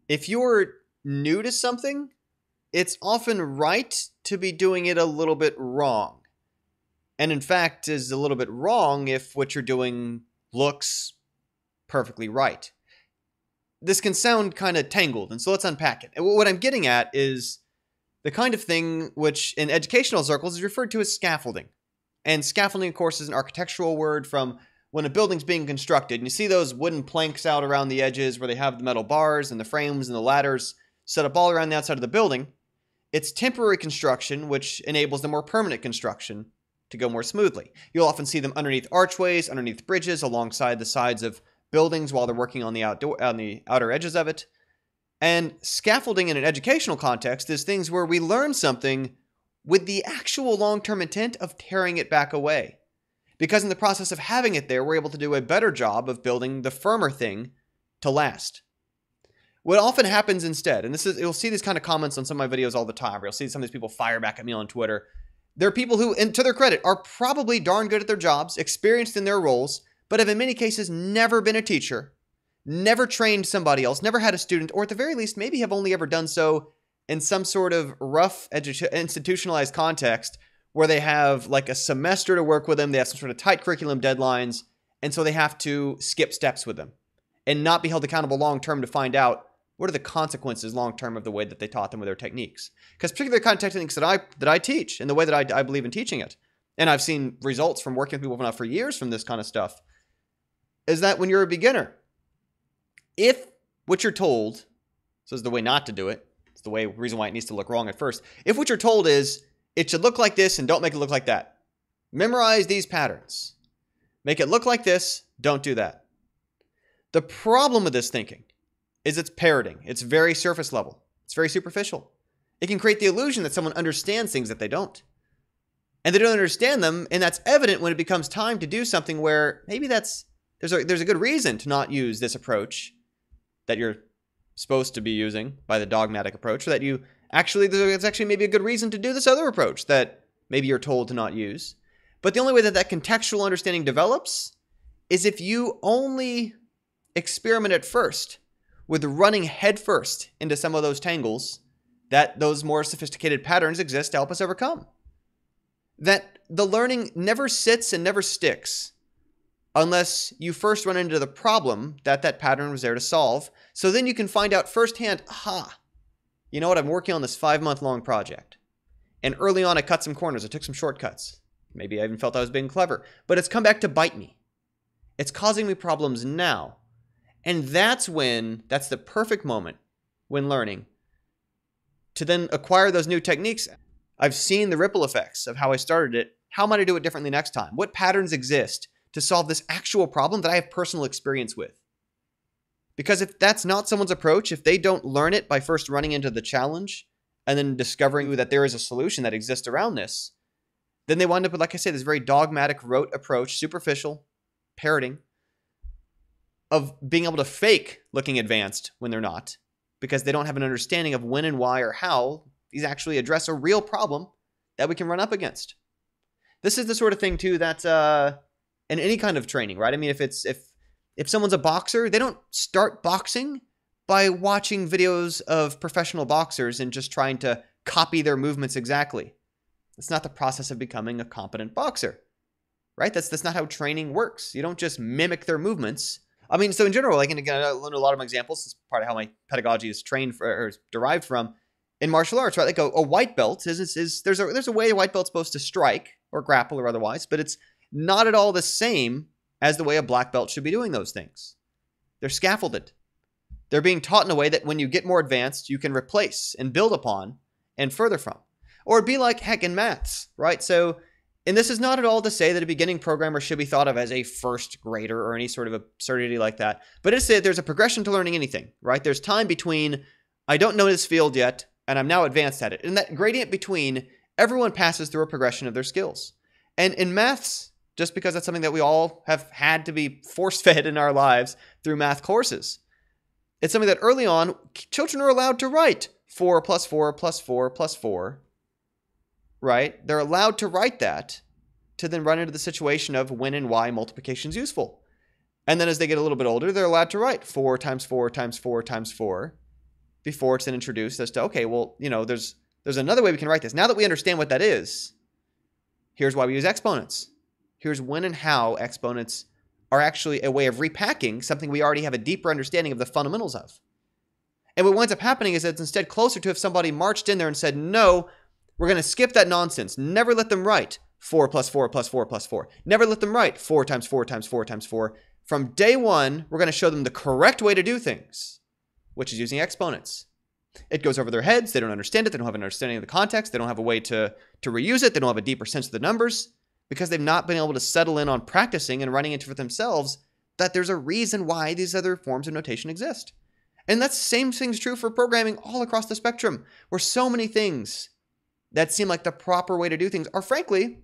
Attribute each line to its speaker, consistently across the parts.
Speaker 1: If you're new to something, it's often right to be doing it a little bit wrong. And in fact, is a little bit wrong if what you're doing looks perfectly right. This can sound kind of tangled, and so let's unpack it. And what I'm getting at is the kind of thing which in educational circles is referred to as scaffolding. And scaffolding, of course, is an architectural word from when a building's being constructed. And you see those wooden planks out around the edges where they have the metal bars and the frames and the ladders set up all around the outside of the building. It's temporary construction, which enables the more permanent construction to go more smoothly. You'll often see them underneath archways, underneath bridges, alongside the sides of buildings while they're working on the outer edges of it. And scaffolding in an educational context is things where we learn something with the actual long-term intent of tearing it back away. Because in the process of having it there, we're able to do a better job of building the firmer thing to last. What often happens instead, and you'll see these kind of comments on some of my videos all the time, where you'll see some of these people fire back at me on Twitter. There are people who, and to their credit, are probably darn good at their jobs, experienced in their roles, but have in many cases never been a teacher, never trained somebody else, never had a student, or at the very least, maybe have only ever done so in some sort of rough institutionalized context where they have like a semester to work with them, they have some sort of tight curriculum deadlines, and so they have to skip steps with them and not be held accountable long-term to find out what are the consequences long-term of the way that they taught them with their techniques. Because particularly the kind of techniques that I teach and the way that I believe in teaching it, and I've seen results from working with people now for years from this kind of stuff, is that when you're a beginner, if what you're told, so this is the way not to do it, it's the reason why it needs to look wrong at first. If what you're told is, it should look like this and don't make it look like that. Memorize these patterns. Make it look like this, don't do that. The problem with this thinking is it's parroting. It's very surface level. It's very superficial. It can create the illusion that someone understands things that they don't. And they don't understand them, and that's evident when it becomes time to do something where maybe there's a good reason to not use this approach that you're supposed to be using by the dogmatic approach, or that there's actually maybe a good reason to do this other approach that maybe you're told to not use. But the only way that contextual understanding develops is if you only experiment at first with running headfirst into some of those tangles that those more sophisticated patterns exist to help us overcome. That the learning never sits and never sticks unless you first run into the problem that pattern was there to solve. So then you can find out firsthand, aha, you know what, I'm working on this 5-month-long project. And early on, I cut some corners. I took some shortcuts. Maybe I even felt I was being clever. But it's come back to bite me. It's causing me problems now. And that's the perfect moment when learning to then acquire those new techniques. I've seen the ripple effects of how I started it. How might I do it differently next time? What patterns exist to solve this actual problem that I have personal experience with? Because if that's not someone's approach, if they don't learn it by first running into the challenge and then discovering that there is a solution that exists around this, then they wind up with, like I say, this very dogmatic, rote approach, superficial, parroting, of being able to fake looking advanced when they're not, because they don't have an understanding of when and why or how these actually address a real problem that we can run up against. This is the sort of thing, too, that in any kind of training, right? I mean, if someone's a boxer, they don't start boxing by watching videos of professional boxers and just trying to copy their movements exactly. It's not the process of becoming a competent boxer, right? That's not how training works. You don't just mimic their movements. I mean, so in general, like, and again, I learned a lot of my examples. It's part of how my pedagogy is trained or is derived from in martial arts, right? Like a white belt there's a way a white belt's supposed to strike or grapple or otherwise, but it's not at all the same as the way a black belt should be doing those things. They're scaffolded. They're being taught in a way that when you get more advanced, you can replace and build upon and further from. Or it'd be like, heck, in maths, right? So, and this is not at all to say that a beginning programmer should be thought of as a first grader or any sort of absurdity like that. But it's that there's a progression to learning anything, right? There's time between, I don't know this field yet, and I'm now advanced at it. And that gradient between, everyone passes through a progression of their skills. And in maths, just because that's something that we all have had to be force-fed in our lives through math courses, it's something that early on, children are allowed to write 4 plus 4 plus 4 plus 4, right? They're allowed to write that to then run into the situation of when and why multiplication is useful. And then as they get a little bit older, they're allowed to write 4 times 4 times 4 times 4 before it's then introduced as to, okay, well, there's another way we can write this. Now that we understand what that is, here's why we use exponents. Here's when and how exponents are actually a way of repacking something we already have a deeper understanding of the fundamentals of. And what winds up happening is that it's instead closer to if somebody marched in there and said, no, we're going to skip that nonsense. Never let them write 4 plus 4 plus 4 plus 4. Never let them write 4 times 4 times 4 times 4. From day one, we're going to show them the correct way to do things, which is using exponents. It goes over their heads. They don't understand it. They don't have an understanding of the context. They don't have a way to reuse it. They don't have a deeper sense of the numbers because they've not been able to settle in on practicing and running into for themselves that there's a reason why these other forms of notation exist. And that same thing's true for programming all across the spectrum, where so many things that seem like the proper way to do things are, frankly,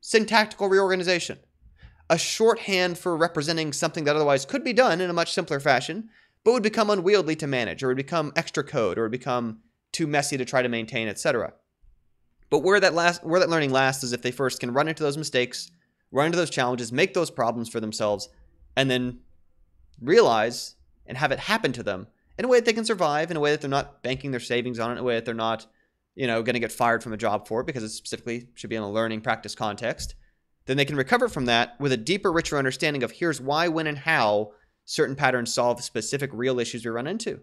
Speaker 1: syntactical reorganization. A shorthand for representing something that otherwise could be done in a much simpler fashion, but would become unwieldy to manage, or would become extra code, or would become too messy to try to maintain, etc. But where that learning lasts is if they first can run into those mistakes, run into those challenges, make those problems for themselves, and then realize and have it happen to them in a way that they can survive, in a way that they're not banking their savings on it, in a way that they're not, going to get fired from a job for it because it specifically should be in a learning practice context. Then they can recover from that with a deeper, richer understanding of here's why, when, and how certain patterns solve specific real issues we run into.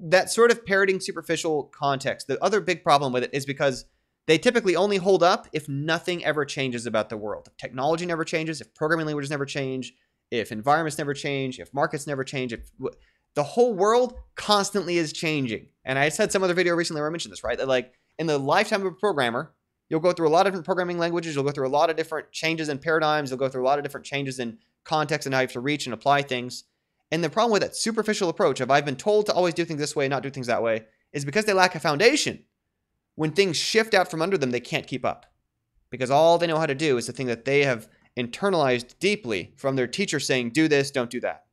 Speaker 1: That sort of parroting superficial context, the other big problem with it is because they typically only hold up if nothing ever changes about the world. If technology never changes, if programming languages never change, if environments never change, if markets never change, if the whole world constantly is changing. And I said some other video recently where I mentioned this, right? That like in the lifetime of a programmer, you'll go through a lot of different programming languages. You'll go through a lot of different changes in paradigms. You'll go through a lot of different changes in context and how you have to reach and apply things. And the problem with that superficial approach of I've been told to always do things this way, not do things that way, is because they lack a foundation. When things shift out from under them, they can't keep up. Because all they know how to do is the thing that they have internalized deeply from their teacher saying, do this, don't do that.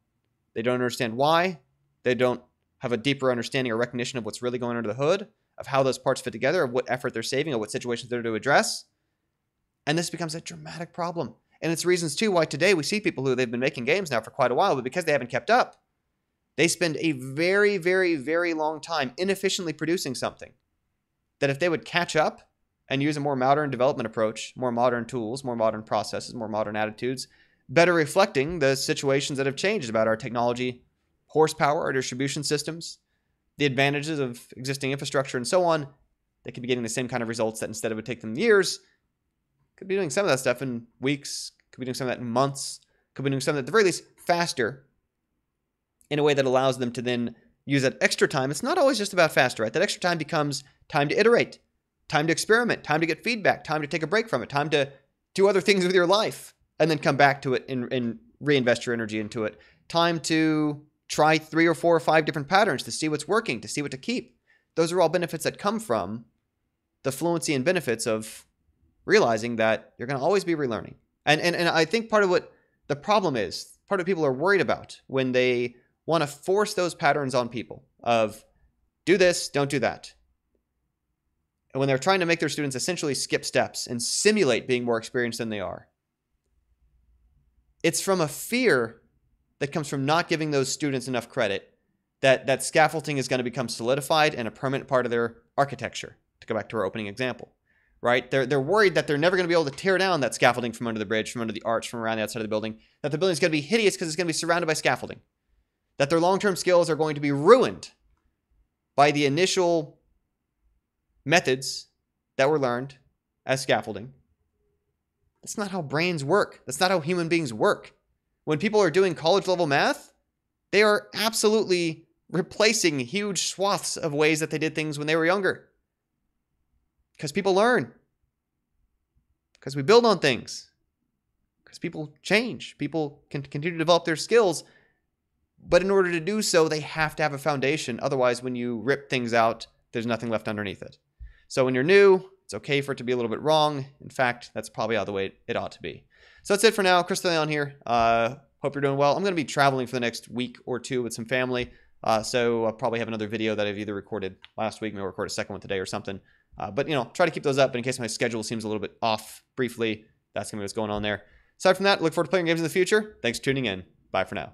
Speaker 1: They don't understand why. They don't have a deeper understanding or recognition of what's really going under the hood, of how those parts fit together, of what effort they're saving, of what situations they're to address. And this becomes a dramatic problem. And it's reasons, too, why today we see people who they've been making games now for quite a while, but because they haven't kept up, they spend a very, very, very long time inefficiently producing something that if they would catch up and use a more modern development approach, more modern tools, more modern processes, more modern attitudes, better reflecting the situations that have changed about our technology, horsepower, our distribution systems, the advantages of existing infrastructure, and so on, they could be getting the same kind of results that instead it would take them years, could be doing some of that stuff in weeks, could be doing some of that in months, could be doing some of that at the very least faster in a way that allows them to then use that extra time. It's not always just about faster, right? That extra time becomes time to iterate, time to experiment, time to get feedback, time to take a break from it, time to do other things with your life, and then come back to it and reinvest your energy into it. Time to try 3 or 4 or 5 different patterns to see what's working, to see what to keep. Those are all benefits that come from the fluency and benefits of realizing that you're going to always be relearning. And I think part of what the problem is, part of what people are worried about when they want to force those patterns on people of do this, don't do that. And when they're trying to make their students essentially skip steps and simulate being more experienced than they are, it's from a fear that comes from not giving those students enough credit that scaffolding is going to become solidified and a permanent part of their architecture, to go back to our opening example, right? They're worried that they're never going to be able to tear down that scaffolding from under the bridge, from under the arch, from around the outside of the building, that the building is going to be hideous because it's going to be surrounded by scaffolding, that their long-term skills are going to be ruined by the initial methods that were learned as scaffolding. That's not how brains work. That's not how human beings work. When people are doing college-level math, they are absolutely replacing huge swaths of ways that they did things when they were younger. Because people learn. Because we build on things. Because people change. People can continue to develop their skills. But in order to do so, they have to have a foundation. Otherwise, when you rip things out, there's nothing left underneath it. So when you're new, it's okay for it to be a little bit wrong. In fact, that's probably how the way it ought to be. So that's it for now. Chris Leon here. Hope you're doing well. I'm going to be traveling for the next week or two with some family. So I'll probably have another video that I've either recorded last week, maybe record a second one today or something. But, try to keep those up. But in case my schedule seems a little bit off briefly, that's going to be what's going on there. Aside from that, look forward to playing games in the future. Thanks for tuning in. Bye for now.